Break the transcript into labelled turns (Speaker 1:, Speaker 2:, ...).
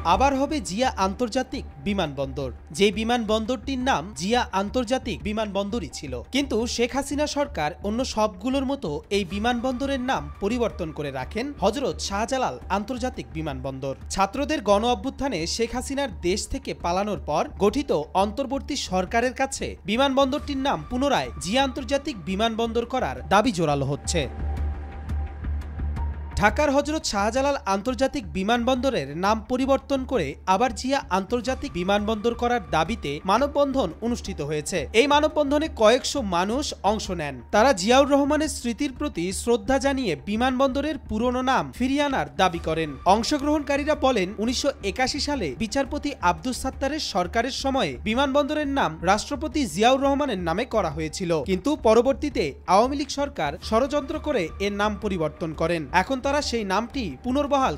Speaker 1: আবার হবে জিয়া আন্তর্জাতিক বিমানবন্দর। যে বিমানবন্দরটির নাম জিয়া আন্তর্জাতিক বিমানবন্দরই ছিল, কিন্তু শেখ হাসিনা সরকার অন্য সবগুলোর মতো এই বিমানবন্দরের নাম পরিবর্তন করে রাখেন হযরত শাহজালাল আন্তর্জাতিক বিমানবন্দর। ছাত্রদের গণ অভ্যুত্থানে শেখ হাসিনার দেশ থেকে পালানোর পর গঠিত অন্তর্বর্তী সরকারের কাছে বিমানবন্দরটির নাম পুনরায় জিয়া আন্তর্জাতিক বিমানবন্দর করার দাবি জোরালো হচ্ছে। ঢাকার হযরত শাহজালাল আন্তর্জাতিক বিমানবন্দরের নাম পরিবর্তন করে আবার জিয়া আন্তর্জাতিক বিমানবন্দর করার দাবিতে মানববন্ধন অনুষ্ঠিত হয়েছে। এই মানববন্ধনে কয়েকশো মানুষ অংশ নেন। তারা জিয়াউর রহমানের স্মৃতির প্রতি শ্রদ্ধা জানিয়ে বিমানবন্দরের পুরনো নাম ফিরিয়ে আনার দাবি করেন। অংশগ্রহণকারীরা বলেন, ১৯৮১ সালে বিচারপতি আব্দুস সাত্তারের সরকারের সময়ে বিমানবন্দরের নাম রাষ্ট্রপতি জিয়াউর রহমানের নামে করা হয়েছিল, কিন্তু পরবর্তীতে আওয়ামী লীগ সরকার ষড়যন্ত্র করে এর নাম পরিবর্তন করেন। এখন তারা সেই নামটি পুনর্বহাল